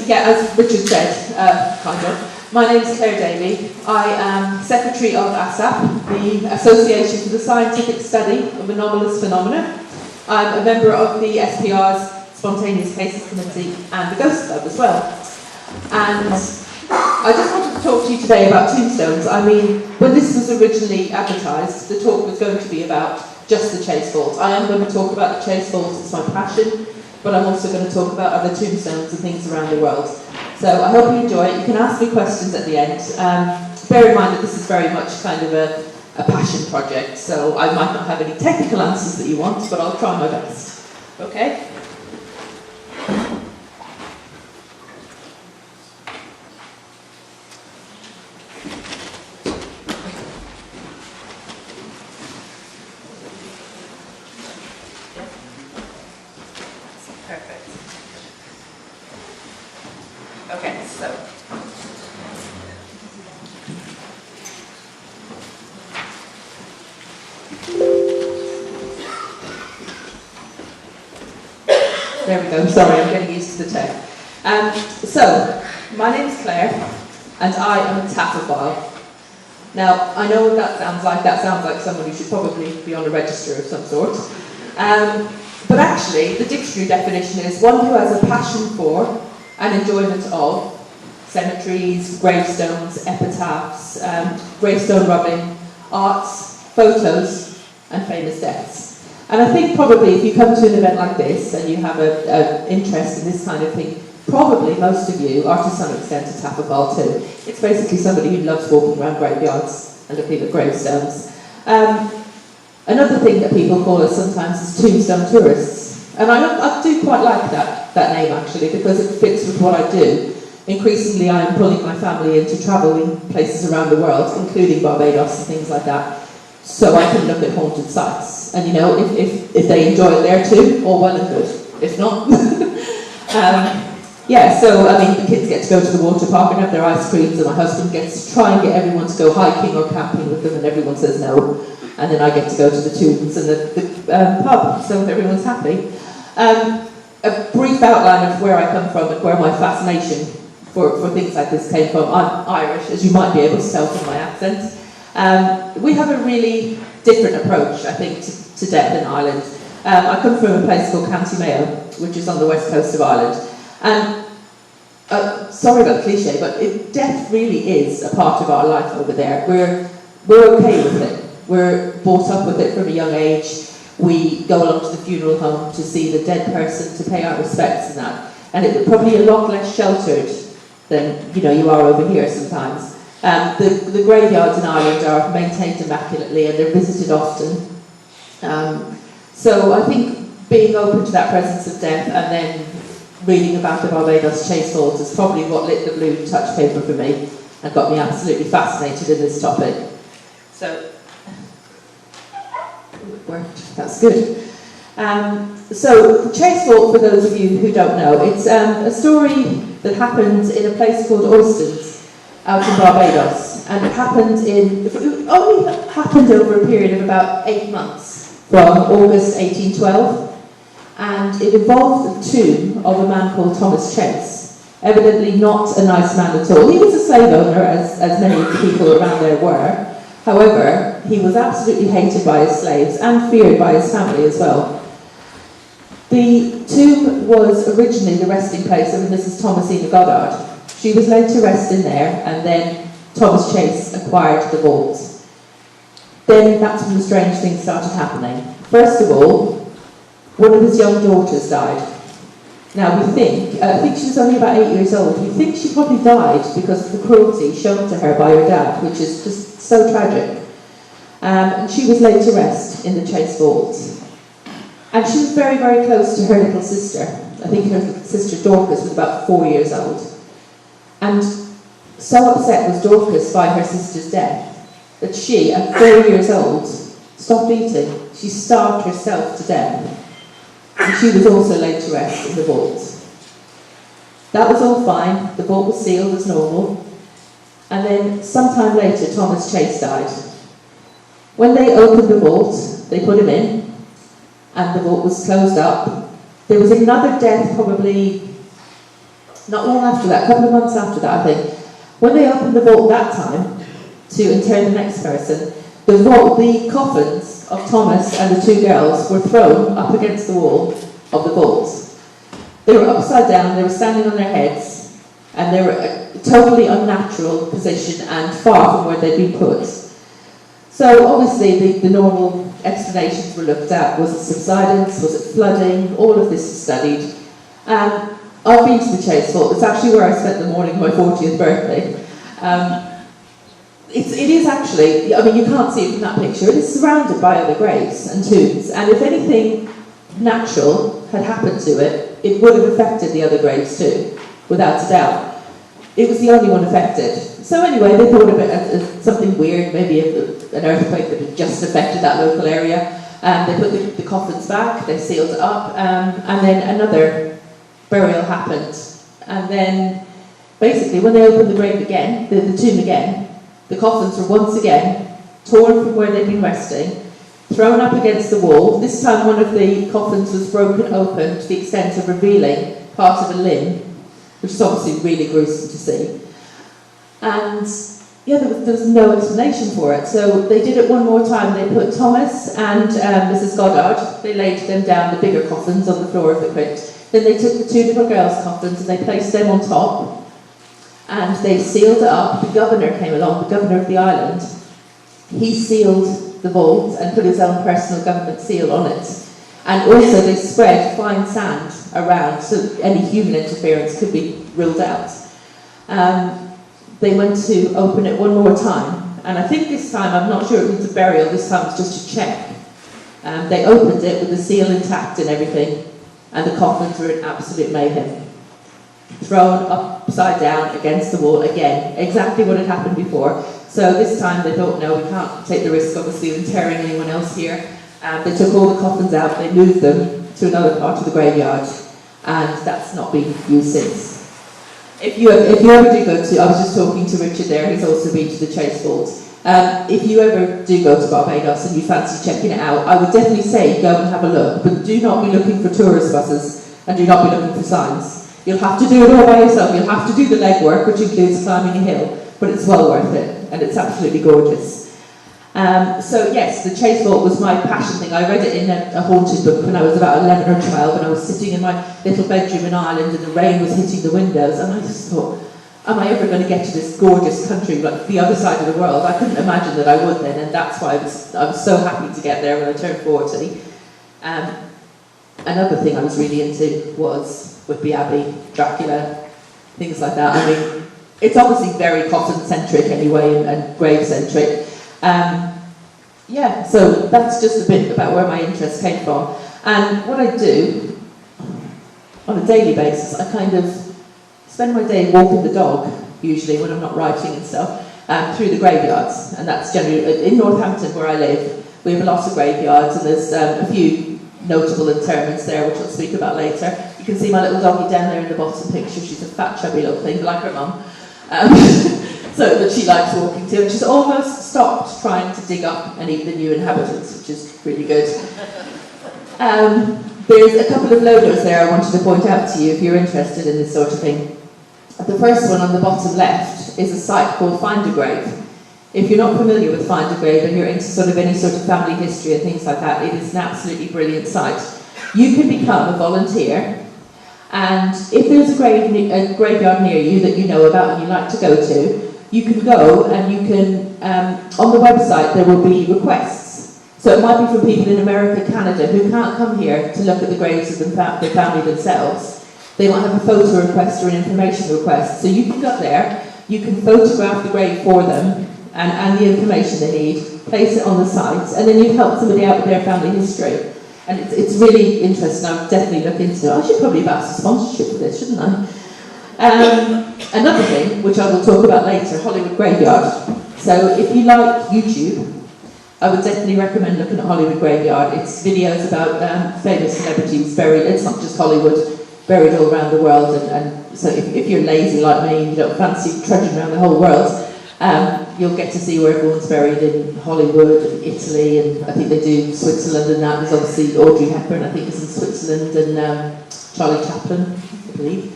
yeah, as Richard said, kind of, my name is Claire Davy. I am Secretary of ASAP, the Association for the Scientific Study of Anomalous Phenomena. I'm a member of the SPR's Spontaneous Cases Committee and the Ghost Club as well. And I just wanted to talk to you today about tombstones. I mean, when this was originally advertised, the talk was going to be about just the chase vault. I am going to talk about the chase vault, it's my passion, but I'm also going to talk about other tombstones and things around the world. So I hope you enjoy it. You can ask me questions at the end. Bear in mind that this is very much kind of a passion project, so I might not have any technical answers that you want, but I'll try my best. Okay? There we go, sorry, I'm getting used to the tech. So, my name is Claire, and I am a taphophile. Now, I know what that sounds like. That sounds like someone who should probably be on a register of some sort. But actually, the dictionary definition is one who has a passion for and enjoyment of cemeteries, gravestones, epitaphs, gravestone rubbing, arts, photos, and famous deaths. And I think probably if you come to an event like this and you have an interest in this kind of thing, probably most of you are to some extent a taphophile too. It's basically somebody who loves walking around graveyards and looking at gravestones. Another thing that people call us sometimes is tombstone tourists. And I do quite like that name actually, because it fits with what I do. Increasingly I am pulling my family into travelling places around the world, including Barbados and things like that, so I can look at haunted sites. And you know, if they enjoy it there too, all well and good. If not, yeah, so I mean, the kids get to go to the water park and have their ice creams, and my husband gets to try and get everyone to go hiking or camping with them, and everyone says no. And then I get to go to the tombs and the pub, so everyone's happy. A brief outline of where I come from and where my fascination for things like this came from. I'm Irish, as you might be able to tell from my accent. We have a really different approach, I think, to death in Ireland. I come from a place called County Mayo, which is on the west coast of Ireland. And sorry about the cliche, but death really is a part of our life over there. We're okay with it. We're brought up with it from a young age. We go along to the funeral home to see the dead person, to pay our respects and that. And it's probably a lot less sheltered than you are over here sometimes. The graveyards in Ireland are maintained immaculately and they're visited often. So I think being open to that presence of death and then reading about the Barbados chase vault is probably what lit the blue touch paper for me and got me absolutely fascinated in this topic. So, it worked, that's good. So the chase vault, for those of you who don't know, it's a story that happened in a place called Oystons, out in Barbados, and it only happened over a period of about 8 months, from August 1812, and it involved the tomb of a man called Thomas Chase, evidently not a nice man at all. He was a slave owner, as many of the people around there were. However, he was absolutely hated by his slaves and feared by his family as well. The tomb was originally the resting place of Mrs. Thomasina Goddard. She was laid to rest in there, and then Thomas Chase acquired the vault. Then that's when the strange things started happening. First of all, one of his young daughters died. Now I think she was only about 8 years old. We think she probably died because of the cruelty shown to her by her dad, which is just so tragic. And she was laid to rest in the Chase vault. And she was very, very close to her little sister. I think her sister Dorcas was about 4 years old. And so upset was Dorcas by her sister's death that she, at 4 years old, stopped eating. She starved herself to death. And she was also laid to rest in the vault. That was all fine. The vault was sealed as normal. And then, sometime later, Thomas Chase died. When they opened the vault, they put him in, and the vault was closed up. There was another death probably not long after that, a couple of months after that, I think, when they opened the vault that time to inter the next person, the coffins of Thomas and the two girls were thrown up against the wall of the vault. They were upside down, they were standing on their heads, and they were a totally unnatural position and far from where they'd been put. So obviously the normal explanations were looked at. Was it subsidence? Was it flooding? All of this was studied. I've been to the Chase Vault. It's actually where I spent the morning of my 40th birthday. It is actually, I mean, you can't see it from that picture. It is surrounded by other graves and tombs, and if anything natural had happened to it, it would have affected the other graves too, without a doubt. It was the only one affected. So anyway, they thought of it as something weird, maybe an earthquake that had just affected that local area. They put the coffins back, they sealed it up, and then another burial happened. And then, basically, when they opened the grave again, the tomb again, the coffins were once again torn from where they'd been resting, thrown up against the wall. This time one of the coffins was broken open to the extent of revealing part of a limb, which is obviously really gruesome to see. And yeah, there was no explanation for it. So they did it one more time. They put Thomas and Mrs. Goddard, they laid them down, the bigger coffins, on the floor of the crypt. Then they took the two little girls' coffins and they placed them on top. And they sealed it up. The governor came along, the governor of the island. He sealed the vault and put his own personal government seal on it. And also they spread fine sand around so any human interference could be ruled out. They went to open it one more time. And I think this time, I'm not sure it was a burial, this time it was just a check. They opened it with the seal intact and everything. And the coffins were in absolute mayhem. Thrown upside down against the wall again, exactly what had happened before. So this time they thought, no, we can't take the risk, obviously, of interring anyone else here. They took all the coffins out, they moved them to another part of the graveyard, and that's not been used since. If you ever do go to, I was just talking to Richard there, he's also been to the Chase Vault. If you ever do go to Barbados and you fancy checking it out, I would definitely say go and have a look, but do not be looking for tourist buses, and do not be looking for signs. You'll have to do it all by yourself. You'll have to do the legwork, which includes climbing a hill, but it's well worth it, and it's absolutely gorgeous. So yes, the Chase Vault was my passion thing. I read it in a haunted book when I was about 11 or 12, and I was sitting in my little bedroom in Ireland, and the rain was hitting the windows, and I just thought, am I ever going to get to this gorgeous country, like the other side of the world? I couldn't imagine that I would then, and that's why I was so happy to get there when I turned 40. Another thing I was really into was Whitby Abbey, Dracula, things like that. I mean, it's obviously very coffin-centric anyway, and grave-centric. Yeah, so that's just a bit about where my interest came from. And what I do, on a daily basis, I kind of spend my day walking the dog, usually, when I'm not writing and stuff, through the graveyards. And that's generally, in Northampton, where I live, we have a lot of graveyards, and there's a few notable interments there, which I'll speak about later. You can see my little doggy down there in the bottom picture. She's a fat, chubby little thing, like her mum. So that she likes walking to, and she's almost stopped trying to dig up and eat the new inhabitants, which is really good. There's a couple of logos there I wanted to point out to you if you're interested in this sort of thing. The first one on the bottom left is a site called Find a Grave. If you're not familiar with Find a Grave and you're into sort of any sort of family history and things like that, it is an absolutely brilliant site. You can become a volunteer, and if there's a graveyard near you that you know about and you like to go to, you can go and you can, on the website there will be requests. So it might be from people in America, Canada, who can't come here to look at the graves of their family themselves. They might have a photo request or an information request. So you can go there, you can photograph the grave for them and the information they need, place it on the site, and then you've helped somebody out with their family history. And it's really interesting. I would definitely look into it. I should probably have asked for sponsorship for this, shouldn't I? Another thing, which I will talk about later, Hollywood Graveyard. So if you like YouTube, I would definitely recommend looking at Hollywood Graveyard. It's videos about famous celebrities buried. It's not just Hollywood, buried all around the world. And so if you're lazy like me and you don't fancy trudging around the whole world, you'll get to see where everyone's buried in Hollywood and Italy, and I think they do Switzerland and that. There's obviously Audrey Hepburn, I think, is in Switzerland, and Charlie Chaplin, I believe.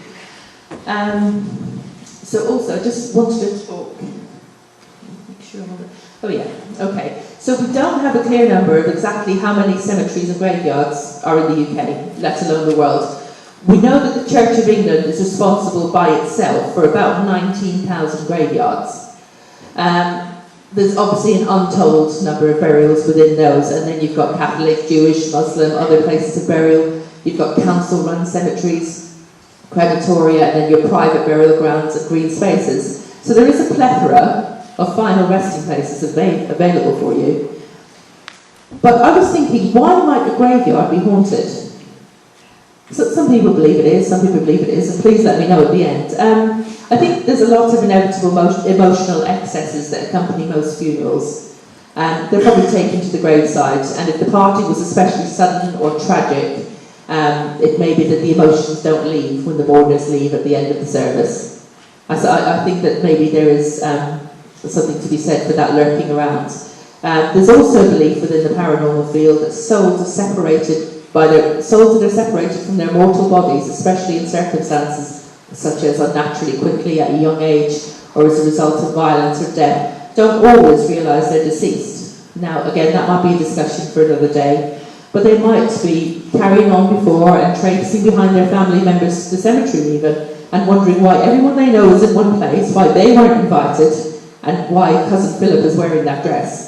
So also, I just wanted to talk. Make sure I'm on it. Oh yeah, okay. So we don't have a clear number of exactly how many cemeteries and graveyards are in the UK, let alone the world. We know that the Church of England is responsible by itself for about 19,000 graveyards. There's obviously an untold number of burials within those, and then you've got Catholic, Jewish, Muslim, other places of burial. You've got council-run cemeteries, crematoria, and then your private burial grounds and green spaces. So there is a plethora of final resting places available for you. But I was thinking, why might a graveyard be haunted? So some people believe it is, some people believe it isn't. Please let me know at the end. I think there's a lot of inevitable emotional excesses that accompany most funerals. They're probably taken to the graveside, and if the party was especially sudden or tragic, it may be that the emotions don't leave when the mourners leave at the end of the service. I think that maybe there is something to be said for that lurking around. There's also a belief within the paranormal field that souls are separated from their mortal bodies, especially in circumstances such as unnaturally quickly at a young age or as a result of violence or death, don't always realise they're deceased. Now, again, that might be a discussion for another day, but they might be carrying on before and traipsing behind their family members to the cemetery even, and wondering why everyone they know is in one place, why they weren't invited, and why Cousin Philip is wearing that dress.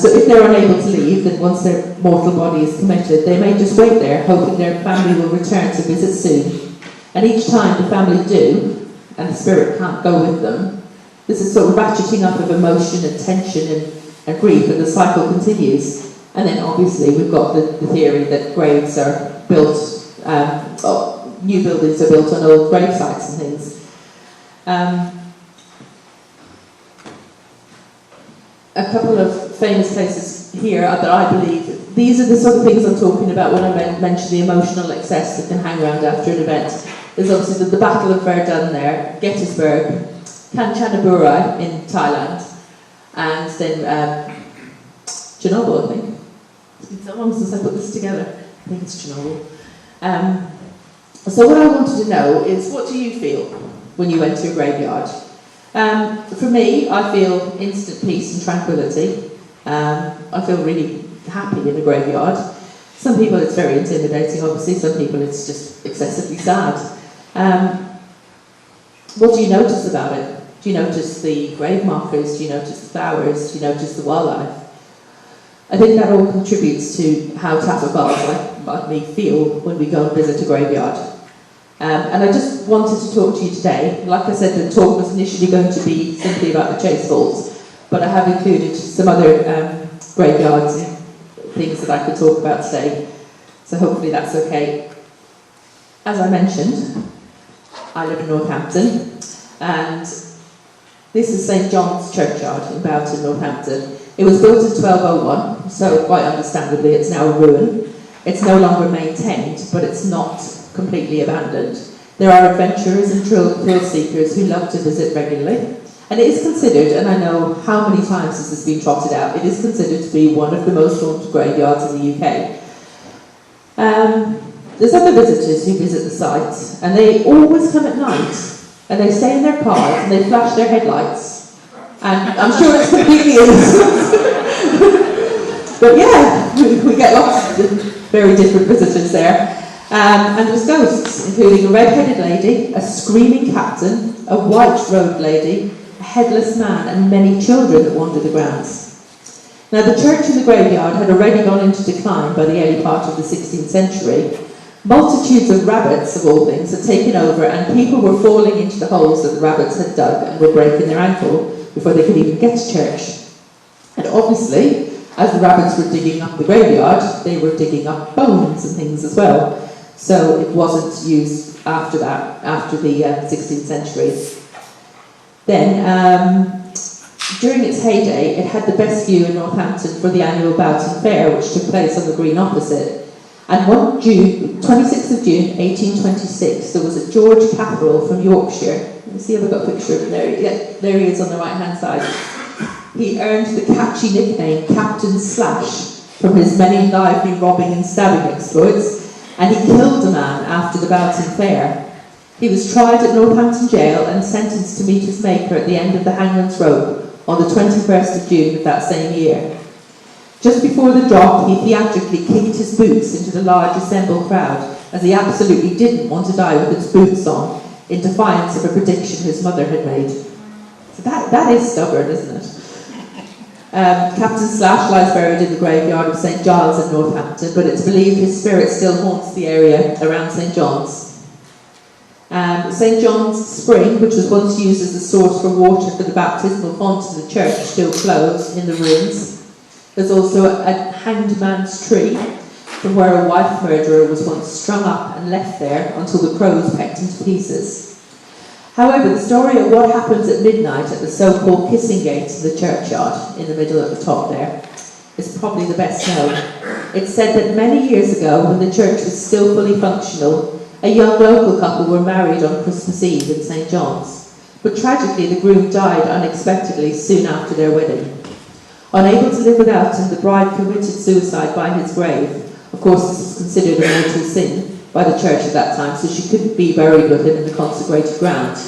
So if they're unable to leave, then once their mortal body is committed, they may just wait there, hoping their family will return to visit soon. And each time the family do, and the spirit can't go with them, this is sort of ratcheting up of emotion and tension and grief, and the cycle continues. And then obviously we've got the theory that graves are built, new buildings are built on old grave sites and things. A couple of famous places here that I believe, these are the sort of things I'm talking about when I mention the emotional excess that can hang around after an event. There's obviously the Battle of Verdun there, Gettysburg, Kanchanaburi in Thailand, and then Chernobyl, I think. It's been so long since I put this together. I think it's Chernobyl. So what I wanted to know is, what do you feel when you enter a graveyard? For me, I feel instant peace and tranquility. I feel really happy in a graveyard. Some people it's very intimidating, obviously. Some people it's just excessively sad. What do you notice about it? Do you notice the grave markers? Do you notice the flowers? Do you notice the wildlife? I think that all contributes to how Taffabars like me feel when we go and visit a graveyard. And I just wanted to talk to you today. Like I said, the talk was initially going to be simply about the chase vaults, but I have included some other graveyards and things that I could talk about today. So hopefully that's okay. As I mentioned, I live in Northampton, and this is St John's Churchyard in Boughton, Northampton. It was built in 1201, so quite understandably it's now a ruin. It's no longer maintained, but it's not completely abandoned. There are adventurers and thrill seekers who love to visit regularly. And it is considered, and I know how many times this has been trotted out, it is considered to be one of the most haunted graveyards in the UK. There's other visitors who visit the site, and they always come at night, and they stay in their cars, and they flash their headlights. And I'm sure it's completely innocent. But yeah, we get lots of very different visitors there. And there's ghosts, including a red-headed lady, a screaming captain, a white-robed lady, a headless man, and many children that wander the grounds. Now, the church and the graveyard had already gone into decline by the early part of the 16th century. Multitudes of rabbits, of all things, had taken over, and people were falling into the holes that the rabbits had dug and were breaking their ankle before they could even get to church. And obviously, as the rabbits were digging up the graveyard, they were digging up bones and things as well. So it wasn't used after that, after the 16th century. Then, during its heyday, it had the best view in Northampton for the annual Boughton Fair, which took place on the green opposite. And one 26th of June, 1826, there was a George Catherill from Yorkshire. Let me see if I've got a picture of him there. Yeah, there he is on the right-hand side. He earned the catchy nickname Captain Slash from his many lively robbing and stabbing exploits, and he killed a man after the Boughton Fair. He was tried at Northampton Jail and sentenced to meet his maker at the end of the hangman's rope on the 21st of June of that same year. Just before the drop, he theatrically kicked his boots into the large assembled crowd, as he absolutely didn't want to die with his boots on, in defiance of a prediction his mother had made. So that is stubborn, isn't it? Captain Slash lies buried in the graveyard of St Giles in Northampton, but it's believed his spirit still haunts the area around St John's. St John's Spring, which was once used as a source for water for the baptismal font of the church, still flows in the ruins. There's also a hanged man's tree, from where a wife murderer was once strung up and left there until the crows pecked him to pieces. However, the story of what happens at midnight at the so-called kissing gate of the churchyard, in the middle at the top there, is probably the best known. It's said that many years ago, when the church was still fully functional, a young local couple were married on Christmas Eve in St John's. But tragically, the groom died unexpectedly soon after their wedding. Unable to live without him, the bride committed suicide by his grave. Of course, this was considered a mortal sin by the church at that time, so she couldn't be buried with him in the consecrated ground.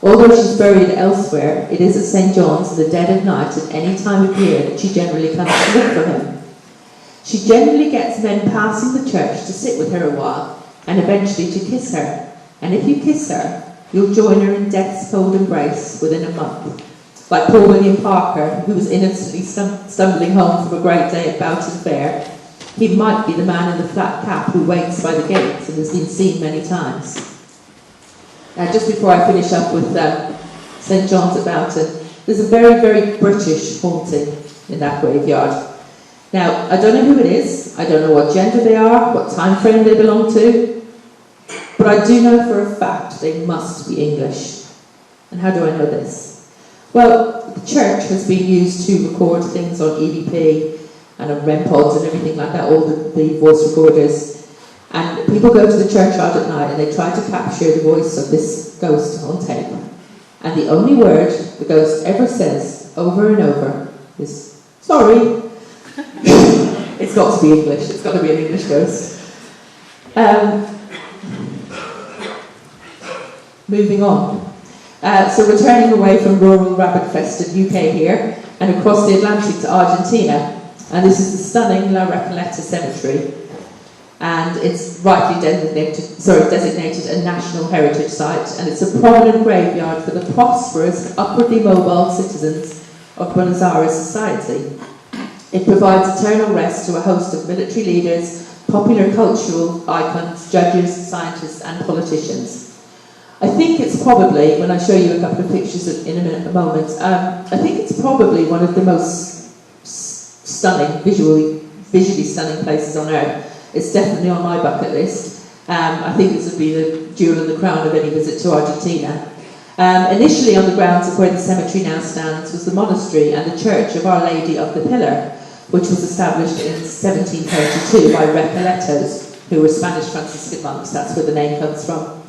Although she's buried elsewhere, it is at St John's in the dead of night at any time of year that she generally comes to look for him. She generally gets men passing the church to sit with her a while, and eventually to kiss her. And if you kiss her, you'll join her in death's cold embrace within a month. Like poor William Parker, who was innocently stumbling home from a great day at Boughton Fair. He might be the man in the flat cap who waits by the gates and has been seen many times. Just before I finish up with St John's at Boughton, there's a very, very British haunting in that graveyard. Now, I don't know who it is, I don't know what gender they are, what time frame they belong to, but I do know for a fact they must be English. And how do I know this? Well, the church has been used to record things on EVP and on REM pods and everything like that, all the voice recorders. And people go to the churchyard at night and they try to capture the voice of this ghost on tape. And the only word the ghost ever says, over and over, is, sorry. It's got to be English, it's got to be an English ghost. Moving on. So returning away from rural rabbit-fested UK here, and across the Atlantic to Argentina, and this is the stunning La Recoleta Cemetery, and it's rightly designated a National Heritage Site, and it's a prominent graveyard for the prosperous, upwardly mobile citizens of Buenos Aires society. It provides eternal rest to a host of military leaders, popular cultural icons, judges, scientists, and politicians. I think it's probably, when I show you a couple of pictures in a moment, I think it's probably one of the most stunning, visually stunning places on earth. It's definitely on my bucket list. I think this would be the jewel in the crown of any visit to Argentina. Initially on the grounds of where the cemetery now stands was the monastery and the church of Our Lady of the Pillar, which was established in 1732 by Recoletos, who were Spanish Franciscan monks. That's where the name comes from.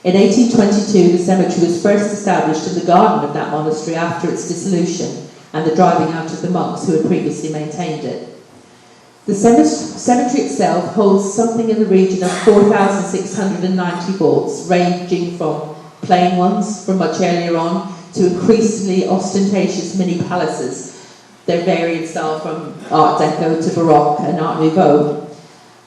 In 1822, the cemetery was first established in the garden of that monastery after its dissolution and the driving out of the monks who had previously maintained it. The cemetery itself holds something in the region of 4,690 vaults, ranging from plain ones from much earlier on to increasingly ostentatious mini palaces. They vary in style from Art Deco to Baroque and Art Nouveau.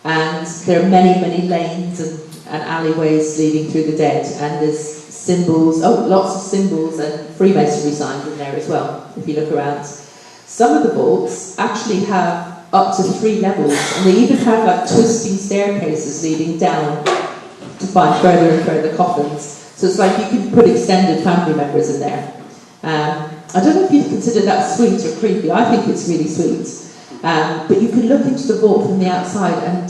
And there are many, many lanes and alleyways leading through the dead, and there's symbols, lots of symbols and Freemasonry signs in there as well, if you look around. Some of the vaults actually have up to 3 levels, and they even have like twisting staircases leading down to find further and further coffins. So it's like you can put extended family members in there. I don't know if you'd consider that sweet or creepy. I think it's really sweet. But you can look into the vault from the outside, and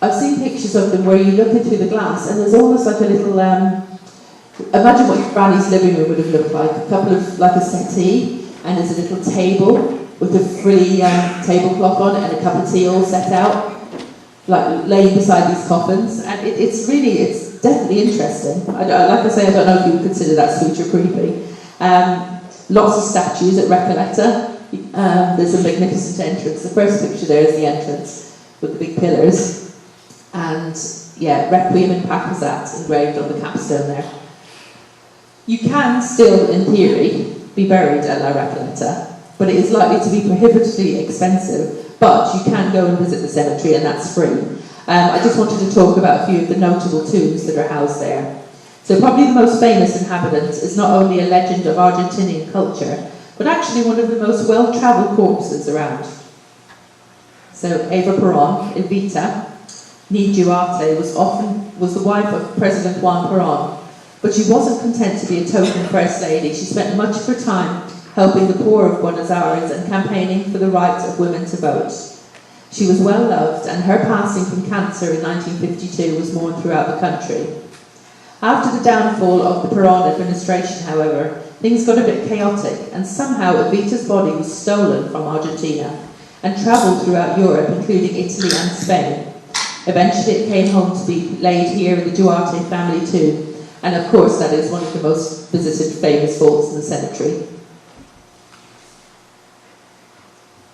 I've seen pictures of them where you look in through the glass and there's almost like a little, imagine what your granny's living room would have looked like. A couple of, like a settee, and there's a little table with a frilly tablecloth on it and a cup of tea all set out, like laying beside these coffins. And it's definitely interesting. Like I say, I don't know if you would consider that sweet or creepy. Lots of statues at Recoleta. There's a magnificent entrance. The first picture there is the entrance with the big pillars. And yeah, Requiem in Pacasat engraved on the capstone there. You can still, in theory, be buried at La Recoleta, but it is likely to be prohibitively expensive, but you can go and visit the cemetery and that's free. I just wanted to talk about a few of the notable tombs that are housed there. So probably the most famous inhabitant is not only a legend of Argentinian culture, but actually one of the most well-travelled corpses around. So Eva Perón, Evita, Ni Duarte, was the wife of President Juan Perón, but she wasn't content to be a token first lady. She spent much of her time helping the poor of Buenos Aires and campaigning for the right of women to vote. She was well loved, and her passing from cancer in 1952 was mourned throughout the country. After the downfall of the Perón administration, however, things got a bit chaotic, and somehow Evita's body was stolen from Argentina and travelled throughout Europe, including Italy and Spain. Eventually it came home to be laid here in the Duarte family tomb, and of course that is one of the most visited famous vaults in the cemetery.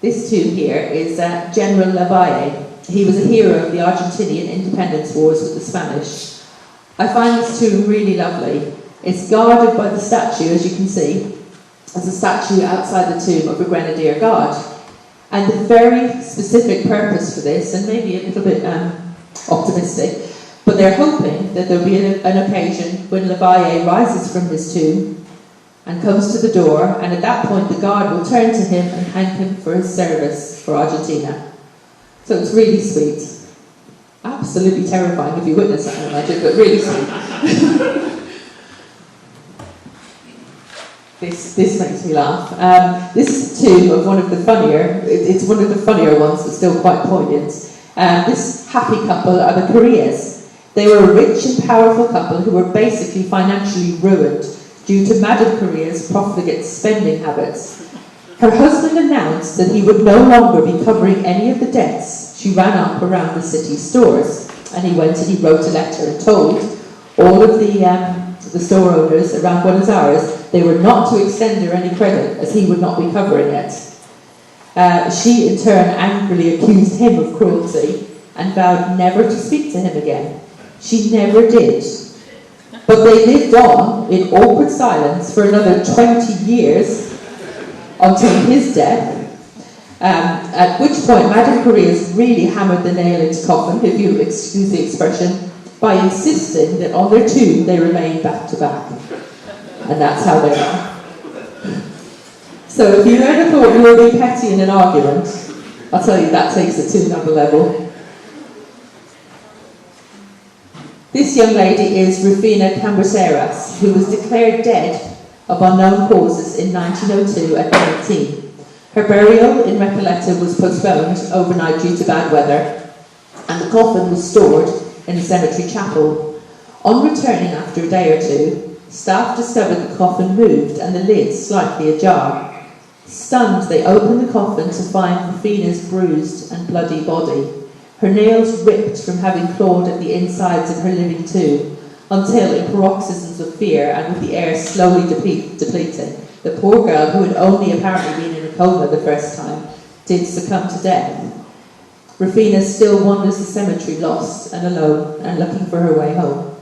This tomb here is General Lavalle. He was a hero of the Argentinian independence wars with the Spanish. I find this tomb really lovely. It's guarded by the statue, as you can see. There's a statue outside the tomb of a Grenadier Guard. And the very specific purpose for this, and maybe a little bit optimistic, but they're hoping that there'll be an occasion when Lavalle rises from his tomb and comes to the door, and at that point the guard will turn to him and thank him for his service for Argentina. So it's really sweet. Absolutely terrifying if you witness that, I imagine, but really sweet. This makes me laugh. This is a tomb of one of the funnier, it's one of the funnier ones, but still quite poignant. This happy couple are the Correas. They were a rich and powerful couple who were basically financially ruined due to Madame Correa's profligate spending habits. Her husband announced that he would no longer be covering any of the debts she ran up around the city stores, and he went and he wrote a letter and told all of the store owners around Buenos Aires they were not to extend her any credit, as he would not be covering it. She in turn angrily accused him of cruelty and vowed never to speak to him again. She never did. But they lived on in awkward silence for another 20 years until his death, at which point Madame Correa's really hammered the nail into coffin, if you excuse the expression, by insisting that on their tomb they remain back to back. And that's how they are. So if you ever thought you were being petty in an argument, I'll tell you that takes it to another level. This young lady is Rufina Cambaceras, who was declared dead of unknown causes in 1902 at 19. Her burial in Recoleta was postponed overnight due to bad weather, and the coffin was stored in the cemetery chapel. On returning after a day or two, staff discovered the coffin moved and the lid slightly ajar. Stunned, they opened the coffin to find Rufina's bruised and bloody body, her nails ripped from having clawed at the insides of her living tomb, until, in paroxysms of fear and with the air slowly depleting, the poor girl, who had only apparently been in a coma the first time, did succumb to death. Rufina still wanders the cemetery, lost and alone, and looking for her way home.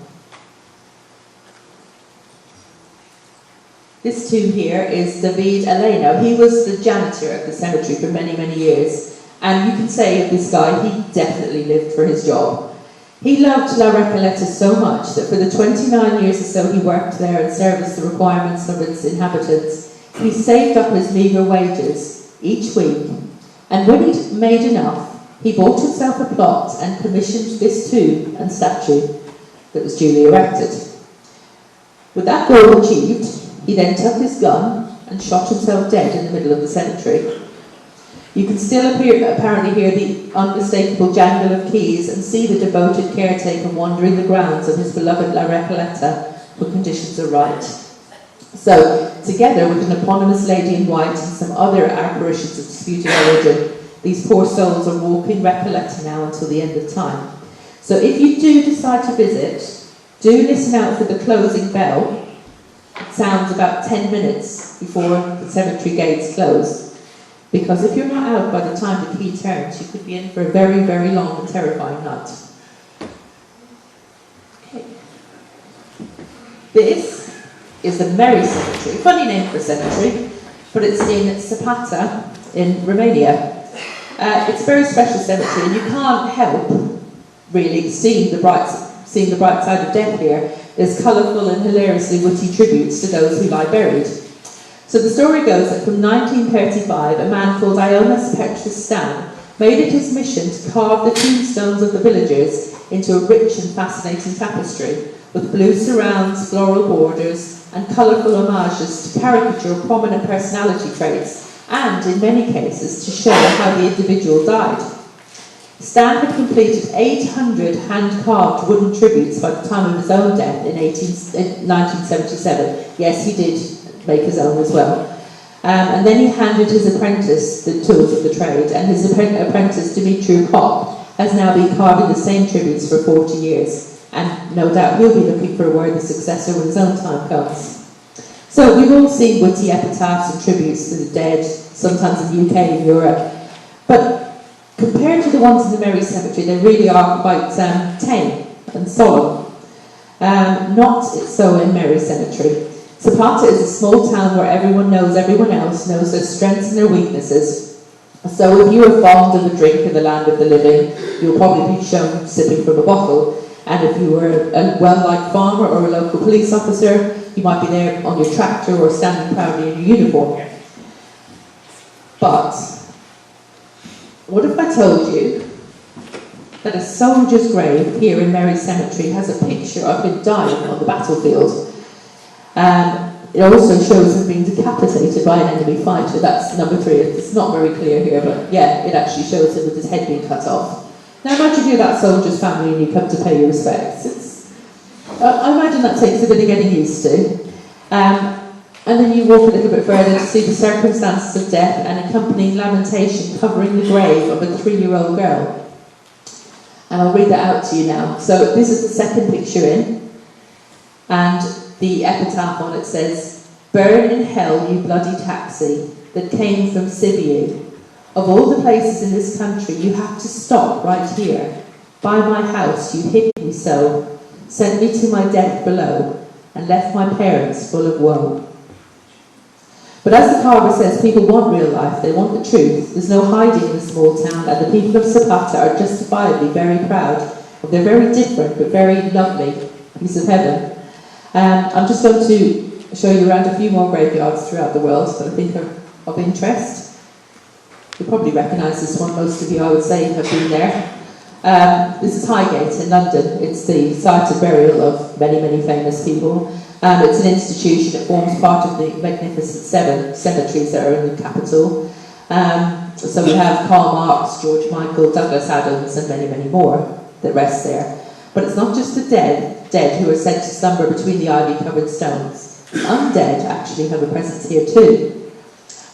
This tomb here is David Eleno. He was the janitor of the cemetery for many, many years. And you can say of this guy, he definitely lived for his job. He loved La Recoleta so much that for the 29 years or so he worked there and serviced the requirements of its inhabitants, he saved up his meagre wages each week. And when he'd made enough, he bought himself a plot and commissioned this tomb and statue that was duly erected. With that goal achieved, he then took his gun and shot himself dead in the middle of the cemetery. You can still apparently hear the unmistakable jangle of keys and see the devoted caretaker wandering the grounds of his beloved La Recoleta when conditions are right. So, together with an eponymous lady in white and some other apparitions of disputed origin, these poor souls are walking Recoleta now until the end of time. So if you do decide to visit, do listen out for the closing bell. It sounds about 10 minutes before the cemetery gates close. Because if you're not out by the time the key turns, you could be in for a very, very long and terrifying night. This is the Merry Cemetery. Funny name for a cemetery, but it's in Zapata in Romania. It's a very special cemetery, and you can't help really seeing the bright side of death here. There's colourful and hilariously witty tributes to those who lie buried. So the story goes that from 1935, a man called Ionas Petristan made it his mission to carve the tombstones of the villagers into a rich and fascinating tapestry, with blue surrounds, floral borders, and colourful homages to caricature prominent personality traits, and in many cases to show how the individual died. Stan had completed 800 hand-carved wooden tributes by the time of his own death in 1977. Yes, he did make his own as well. And then he handed his apprentice the tools of the trade, and his apprentice, Dimitru Pop, has now been carving the same tributes for 40 years. And no doubt he'll be looking for a worthy successor when his own time comes. So we've all seen witty epitaphs and tributes to the dead, sometimes in the UK and Europe. But compared to the ones in the Merry Cemetery, they really are quite tame and solemn. Not so in Merry Cemetery. Zapata is a small town where everyone knows everyone else, knows their strengths and their weaknesses. So if you are fond of a drink in the land of the living, you'll probably be shown sipping from a bottle. And if you were a well-liked farmer or a local police officer, you might be there on your tractor or standing proudly in your uniform. But what if I told you that a soldier's grave here in Merry Cemetery has a picture of him dying on the battlefield? It also shows him being decapitated by an enemy fighter. That's number 3. It's not very clear here, but yeah, it actually shows him with his head being cut off. Now imagine you're that soldier's family and you come to pay your respects. I imagine that takes a bit of getting used to. And then you walk a little bit further to see the circumstances of death and accompanying lamentation covering the grave of a 3-year-old girl. And I'll read that out to you now. So this is the second picture in, and the epitaph on it says, "Burn in hell, you bloody taxi that came from Sibiu. Of all the places in this country, you have to stop right here. By my house, you hit me so, sent me to my death below, and left my parents full of woe." But as the carver says, people want real life, they want the truth. There's no hiding in the small town, and the people of Zapata are justifiably very proud of their very different but very lovely piece of heaven. I'm just going to show you around a few more graveyards throughout the world that I think are of interest. You'll probably recognise this one, most of you I would say have been there. This is Highgate in London. It's the site of burial of many, many famous people. It's an institution, it forms part of the magnificent 7 cemeteries that are in the capital. So we have Karl Marx, George Michael, Douglas Adams, and many, many more that rest there. But it's not just the dead who are said to slumber between the ivy-covered stones. The undead actually have a presence here too.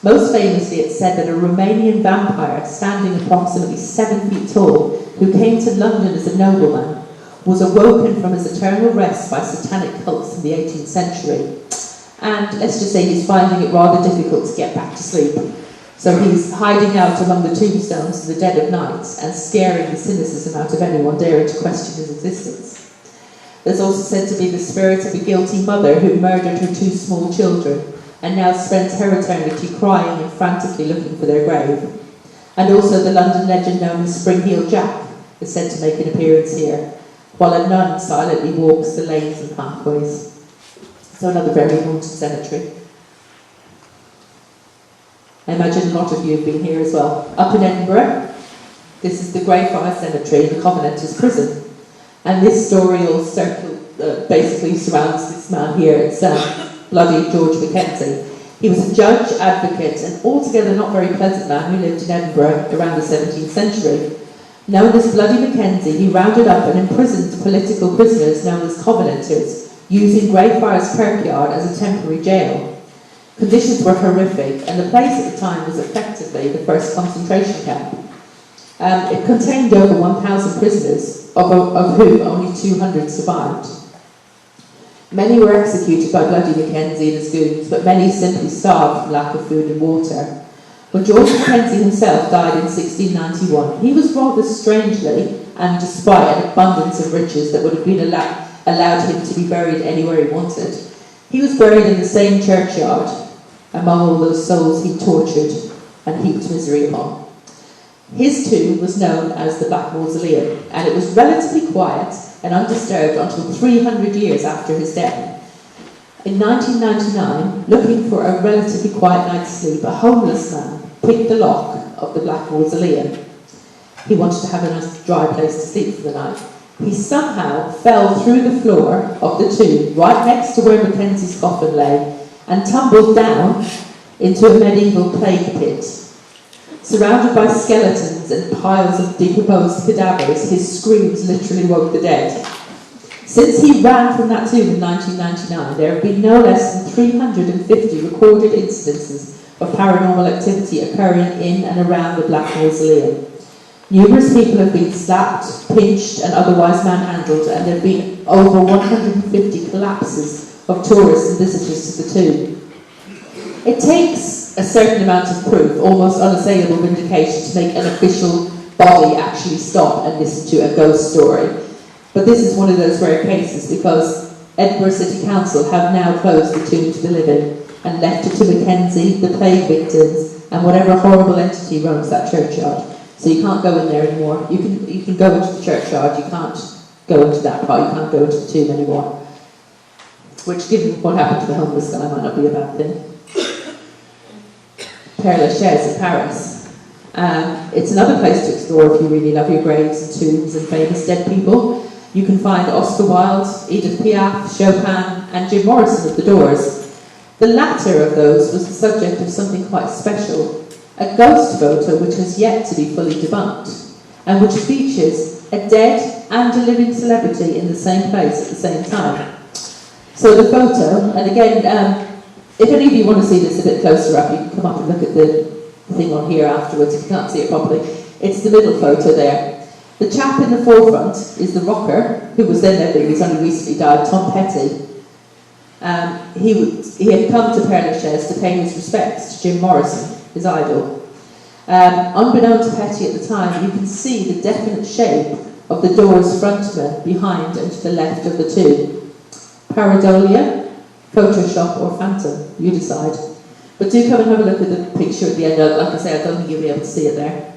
Most famously, it's said that a Romanian vampire, standing approximately 7 feet tall, who came to London as a nobleman, was awoken from his eternal rest by satanic cults in the 18th century. And let's just say he's finding it rather difficult to get back to sleep. So he's hiding out among the tombstones in the dead of night and scaring the cynicism out of anyone daring to question his existence. There's also said to be the spirit of a guilty mother who murdered her 2 small children and now spends her eternity crying and frantically looking for their grave. And also the London legend known as Spring-Heeled Jack is said to make an appearance here, while a nun silently walks the lanes and pathways. So another very haunted cemetery. I imagine a lot of you have been here as well. Up in Edinburgh, this is the Greyfriars Cemetery in the Covenanters Prison. And this story all basically surrounds this man here. It's bloody George Mackenzie. He was a judge, advocate, and altogether not very pleasant man who lived in Edinburgh around the 17th century. Known as Bloody Mackenzie, he rounded up and imprisoned political prisoners known as Covenanters, using Greyfriars Kirkyard as a temporary jail. Conditions were horrific, and the place at the time was effectively the first concentration camp. It contained over 1,000 prisoners, of whom only 200 survived. Many were executed by Bloody Mackenzie and his goons, but many simply starved from lack of food and water. When George Mackenzie himself died in 1691, he was rather strangely, and despite an abundance of riches that would have been allowed him to be buried anywhere he wanted. He was buried in the same churchyard among all those souls he tortured and heaped misery upon. His tomb was known as the Black Mausoleum, and it was relatively quiet and undisturbed until 300 years after his death. In 1999, looking for a relatively quiet night's sleep, a homeless man picked the lock of the Black Mausoleum. He wanted to have a nice dry place to sleep for the night. He somehow fell through the floor of the tomb, right next to where Mackenzie's coffin lay, and tumbled down into a medieval plague pit. Surrounded by skeletons and piles of decomposed cadavers, his screams literally woke the dead. Since he ran from that tomb in 1999, there have been no less than 350 recorded incidences of paranormal activity occurring in and around the Black Mausoleum. Numerous people have been slapped, pinched, and otherwise manhandled, and there have been over 150 collapses of tourists and visitors to the tomb. It takes a certain amount of proof, almost unassailable vindication, to make an official body actually stop and listen to a ghost story. But this is one of those rare cases, because Edinburgh City Council have now closed the tomb to the living and left it to Mackenzie, the plague victims, and whatever horrible entity runs that churchyard. So you can't go in there anymore. You can go into the churchyard, you can't go into that part, you can't go into the tomb anymore. Which, given what happened to the homeless guy, might not be a bad thing. Père Lachaise in Paris. It's another place to explore if you really love your graves and tombs and famous dead people. You can find Oscar Wilde, Edith Piaf, Chopin, and Jim Morrison of the Doors. The latter of those was the subject of something quite special, a ghost photo which has yet to be fully debunked, and which features a dead and a living celebrity in the same place at the same time. So the photo, and again, if any of you want to see this a bit closer up, you can come up and look at the thing on here afterwards if you can't see it properly. It's the middle photo there. The chap in the forefront is the rocker, who was then living, he's only recently died, Tom Petty. He had come to Père Lachaise to pay his respects to Jim Morrison, his idol. Unbeknown to Petty at the time, you can see the definite shape of the Doors frontman behind and to the left of the tomb. Pareidolia, Photoshop or Phantom, you decide. But do come and have a look at the picture at the end. Like I say, I don't think you'll be able to see it there.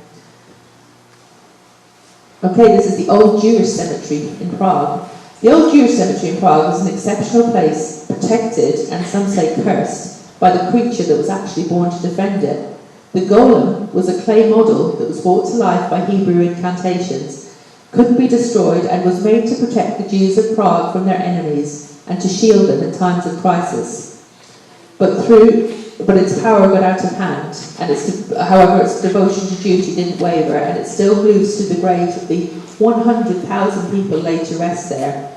Okay, this is the Old Jewish Cemetery in Prague. The Old Jewish Cemetery in Prague was an exceptional place, protected and some say cursed, by the creature that was actually born to defend it. The golem was a clay model that was brought to life by Hebrew incantations, couldn't be destroyed, and was made to protect the Jews of Prague from their enemies and to shield them in times of crisis. But its power got out of hand, and however its devotion to duty didn't waver, and it still moves to the graves of the 100,000 people laid to rest there.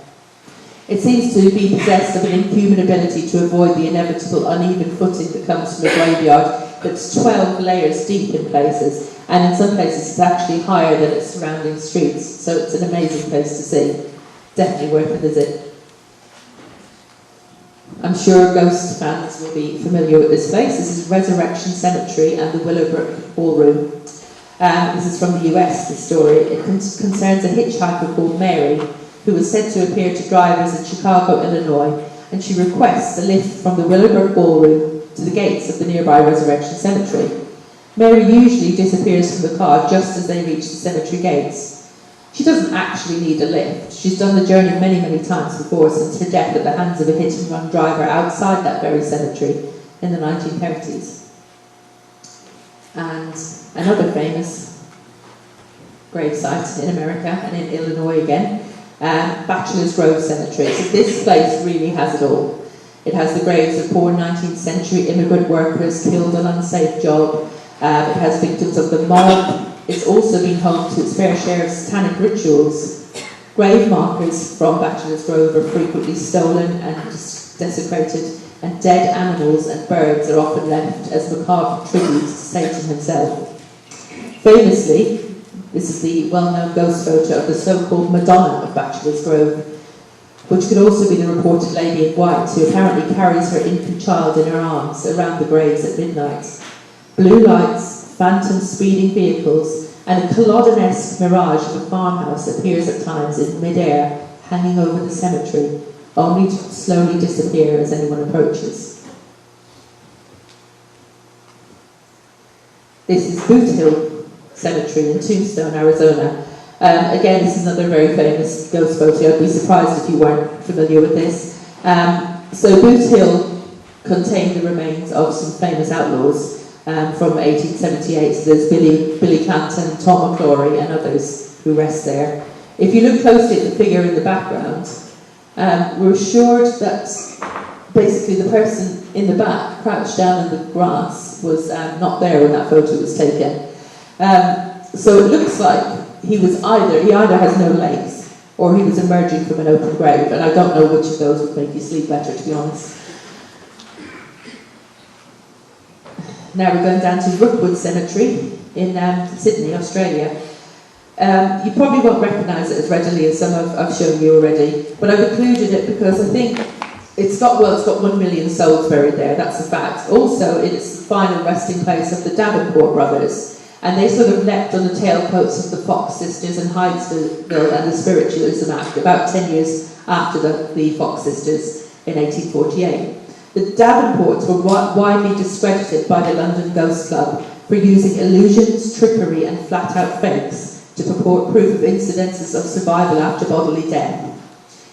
It seems to be possessed of an inhuman ability to avoid the inevitable uneven footing that comes from a graveyard that's 12 layers deep in places, and in some places it's actually higher than its surrounding streets, so it's an amazing place to see. Definitely worth a visit. I'm sure ghost fans will be familiar with this place. This is Resurrection Cemetery and the Willowbrook Ballroom. This is from the US, this story. It concerns a hitchhiker called Mary, who was said to appear to drivers in Chicago, Illinois, and she requests a lift from the Willowbrook Ballroom to the gates of the nearby Resurrection Cemetery. Mary usually disappears from the car just as they reach the cemetery gates. She doesn't actually need a lift. She's done the journey many, many times before since her death at the hands of a hit-and-run driver outside that very cemetery in the 1930s. And another famous gravesite in America and in Illinois again, Bachelor's Grove Cemetery. So this place really has it all. It has the graves of poor 19th century immigrant workers killed on unsafe job. It has victims of the mob. It's also been home to its fair share of satanic rituals. Grave markers from Bachelor's Grove are frequently stolen and desecrated, and dead animals and birds are often left as macabre tributes to Satan himself. Famously, this is the well-known ghost photo of the so-called Madonna of Bachelor's Grove, which could also be the reported lady in white who apparently carries her infant child in her arms around the graves at midnight. Blue lights, phantom speeding vehicles, and a Culloden-esque mirage of a farmhouse appears at times in mid-air, hanging over the cemetery, only to slowly disappear as anyone approaches. This is Boot Hill Cemetery in Tombstone, Arizona. Again, this is another very famous ghost photo. I'd be surprised if you weren't familiar with this. So Boot Hill contained the remains of some famous outlaws from 1878. So there's Billy Clanton, Tom McClory and others who rest there. If you look closely at the figure in the background, we're assured that basically the person in the back, crouched down in the grass, was not there when that photo was taken. So it looks like he either has no legs or he was emerging from an open grave, and I don't know which of those would make you sleep better, to be honest. Now we're going down to Rookwood Cemetery in Sydney, Australia. You probably won't recognise it as readily as some I've shown you already, but I've included it because I think it's got 1 million souls buried there, that's a fact. Also, it's the final resting place of the Davenport brothers, and they sort of leapt on the tailcoats of the Fox sisters and Hydesville and the Spiritualism Act about 10 years after the Fox sisters in 1848. The Davenports were widely discredited by the London Ghost Club for using illusions, trickery and flat-out fakes to purport proof of incidences of survival after bodily death.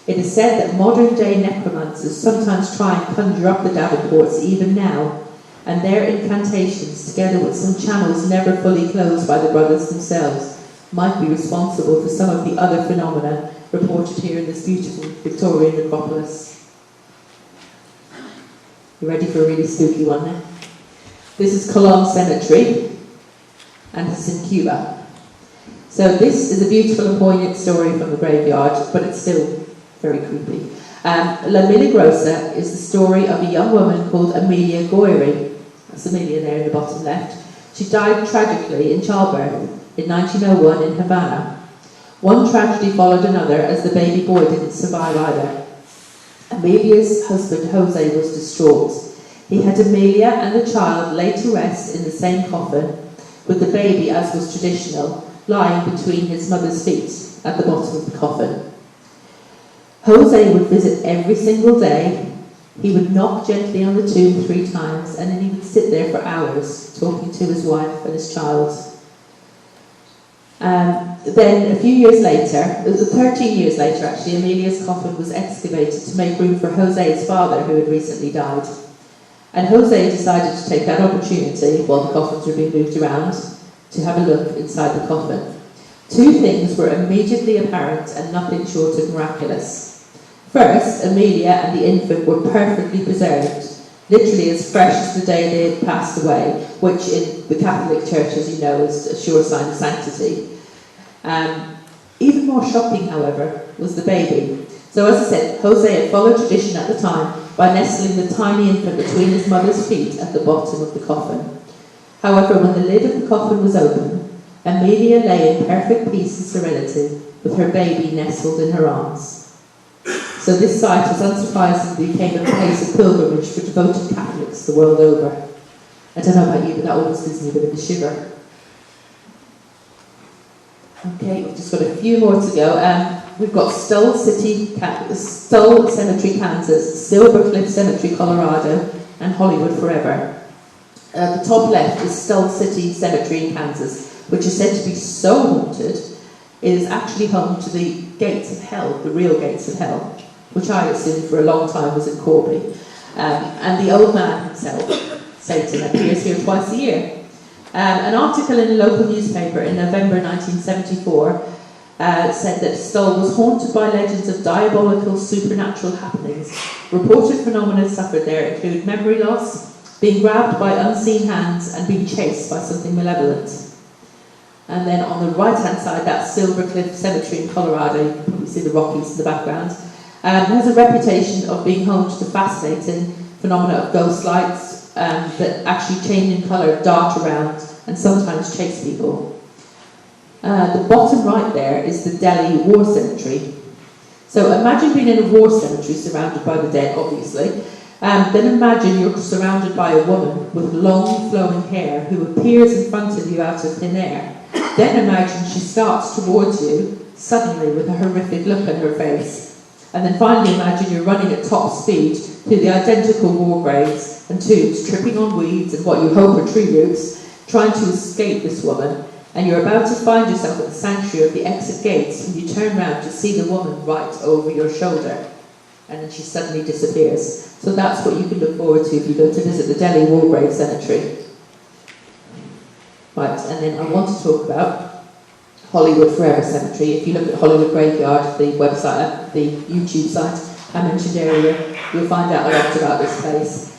It is said that modern-day necromancers sometimes try and conjure up the Davenports even now, and their incantations, together with some channels never fully closed by the brothers themselves, might be responsible for some of the other phenomena reported here in this beautiful Victorian necropolis. You ready for a really spooky one now? This is Colón Cemetery, and it's in Cuba. So this is a beautiful and poignant story from the graveyard, but it's still very creepy. La Milagrosa is the story of a young woman called Amelia Goyri. That's Amelia there in the bottom left. She died tragically in childbirth in 1901 in Havana. One tragedy followed another as the baby boy didn't survive either. Amelia's husband Jose was distraught. He had Amelia and the child laid to rest in the same coffin, with the baby, as was traditional, lying between his mother's feet at the bottom of the coffin. Jose would visit every single day. He would knock gently on the tomb 3 times, and then he would sit there for hours talking to his wife and his child. Then a few years later, 13 years later actually, Amelia's coffin was excavated to make room for Jose's father, who had recently died. And Jose decided to take that opportunity, while the coffins were being moved around, to have a look inside the coffin. 2 things were immediately apparent and nothing short of miraculous. First, Amelia and the infant were perfectly preserved, literally as fresh as the day they had passed away, which in the Catholic Church, as you know, is a sure sign of sanctity. Even more shocking, however, was the baby. So as I said, Jose had followed tradition at the time by nestling the tiny infant between his mother's feet at the bottom of the coffin. However, when the lid of the coffin was open, Amelia lay in perfect peace and serenity, with her baby nestled in her arms. So this site, as unsurprisingly, became a place of pilgrimage for devoted Catholics the world over. I don't know about you, but that always gives me a bit of a shiver. Okay, we've just got a few more to go. We've got Stoll Cemetery, Kansas, Silver Cliff Cemetery, Colorado, and Hollywood Forever. The top left is Stoll City Cemetery in Kansas, which is said to be so haunted, it is actually home to the gates of hell, the real gates of hell, which I assumed for a long time was in Corby. And the old man himself, Satan, appears here twice a year. An article in a local newspaper in November 1974 said that Stoll was haunted by legends of diabolical supernatural happenings. Reported phenomena suffered there include memory loss, being grabbed by unseen hands, and being chased by something malevolent. And then on the right-hand side, that's Silver Cliff Cemetery in Colorado. You can probably see the Rockies in the background. It has a reputation of being home to the fascinating phenomena of ghost lights that actually change in colour, dart around, and sometimes chase people. The bottom right there is the Delhi War Cemetery. So imagine being in a war cemetery surrounded by the dead, obviously. Then imagine you're surrounded by a woman with long flowing hair who appears in front of you out of thin air. Then imagine she starts towards you suddenly with a horrific look on her face. And then finally imagine you're running at top speed through the identical war graves and tombs, tripping on weeds and what you hope are tree roots, trying to escape this woman, and you're about to find yourself at the sanctuary of the exit gates when you turn round to see the woman right over your shoulder. And then she suddenly disappears. So that's what you can look forward to if you go to visit the Delhi War Grave Cemetery. Right, and then I want to talk about Hollywood Forever Cemetery. If you look at Hollywood Graveyard, the website, the YouTube site I mentioned earlier, you'll find out a lot about this place.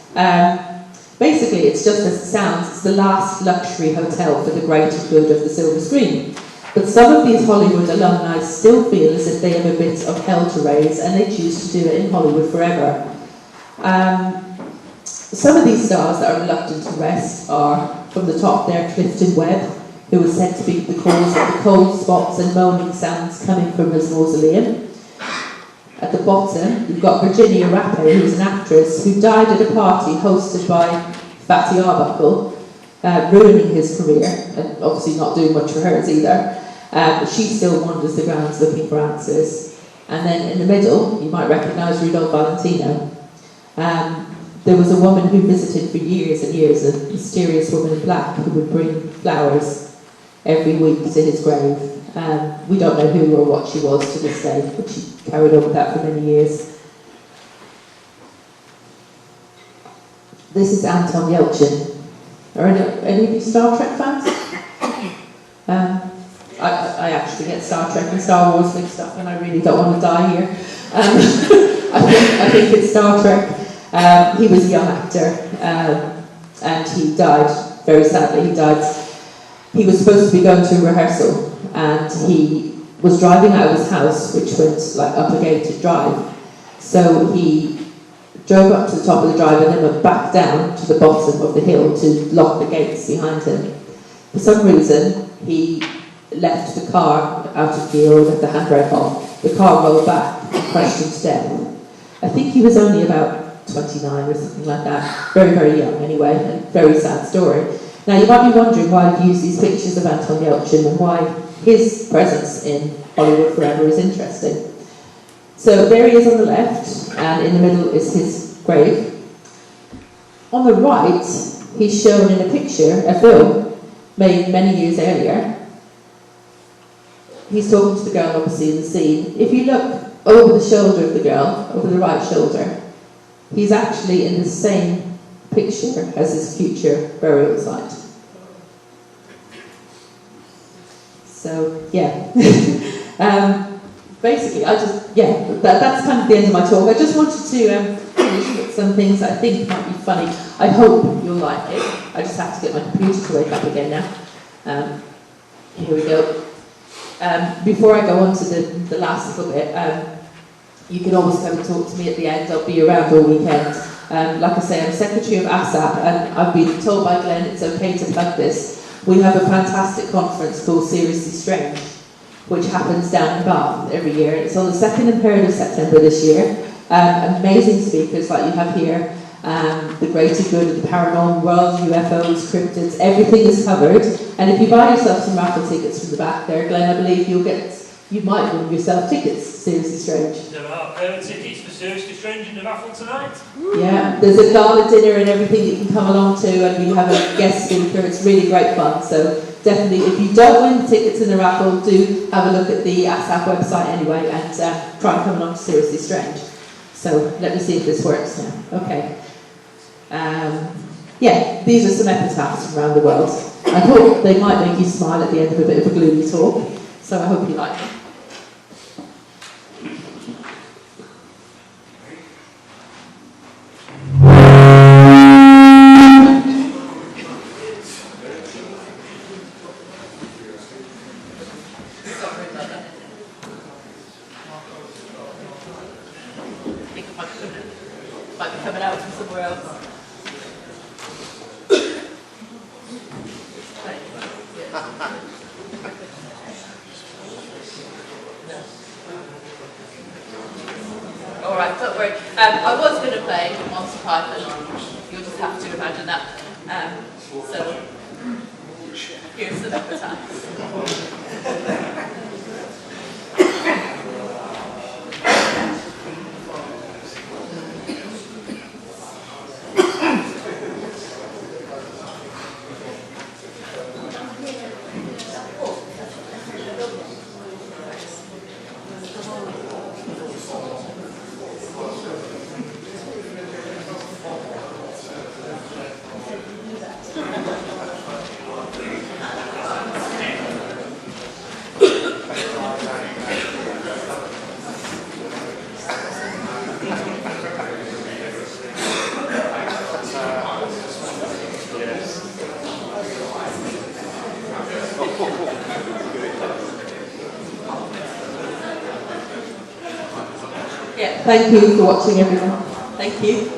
Basically, it's just as it sounds, it's the last luxury hotel for the greater good of the silver screen. But some of these Hollywood alumni still feel as if they have a bit of hell to raise, and they choose to do it in Hollywood Forever. Some of these stars that are reluctant to rest are, from the top there, Clifton Webb, who was said to be the cause of the cold spots and moaning sounds coming from his mausoleum. At the bottom, you've got Virginia Rappe, who was an actress who died at a party hosted by Fatty Arbuckle, ruining his career, and obviously not doing much for hers either. But she still wanders the grounds looking for answers. And then in the middle, you might recognise Rudolph Valentino. There was a woman who visited for years and years, a mysterious woman in black who would bring flowers every week to his grave. We don't know who or what she was to this day, but she carried on with that for many years. This is Anton Yelchin. Are any of you Star Trek fans? I actually get Star Trek and Star Wars mixed up, and I really don't want to die here. I think it's Star Trek. He was a young actor, and he died, very sadly. He was supposed to be going to a rehearsal, and he was driving out of his house, which went like up a gated drive. So he drove up to the top of the drive and then went back down to the bottom of the hill to lock the gates behind him. For some reason, he left the car out of gear or left the handbrake on. The car rolled back and crashed him to death. I think he was only about 29 or something like that. Very, very young anyway, and very sad story. Now you might be wondering why I've used these pictures of Anton Yelchin and why his presence in Hollywood Forever is interesting. So there he is on the left, and in the middle is his grave. On the right, he's shown in a picture, a film, made many years earlier. He's talking to the girl obviously in the scene. If you look over the shoulder of the girl, over the right shoulder, he's actually in the same picture as his future burial site. So, yeah. Basically, that's kind of the end of my talk. I just wanted to finish with some things I think might be funny. I hope you'll like it. I just have to get my computer to wake up again now. Here we go. Before I go on to the last little bit, you can always come and talk to me at the end. I'll be around all weekend. Like I say, I'm secretary of ASAP, and I've been told by Glenn it's okay to plug this. We have a fantastic conference called Seriously Strange, which happens down in Bath every year. It's on the 2nd and 3rd of September this year. Amazing speakers like you have here. The greater good of the paranormal world, UFOs, cryptids, everything is covered. And if you buy yourself some raffle tickets from the back there, Glenn, I believe you might win yourself tickets to Seriously Strange. There are tickets for Seriously Strange in the raffle tonight. Yeah, there's a gala dinner and everything that you can come along to, and we have a guest speaker. It's really great fun. So definitely, if you don't win tickets in the raffle, do have a look at the ASAP website anyway, and try and come along to Seriously Strange. So let me see if this works now. Okay. Yeah, these are some epitaphs from around the world. I thought they might make you smile at the end of a bit of a gloomy talk, so I hope you like it. Might be coming out from somewhere else. Alright, don't worry. I was going to play Monty Python. You'll just have to imagine that. So, here's some epitaphs. Thank you for watching, everyone. Thank you.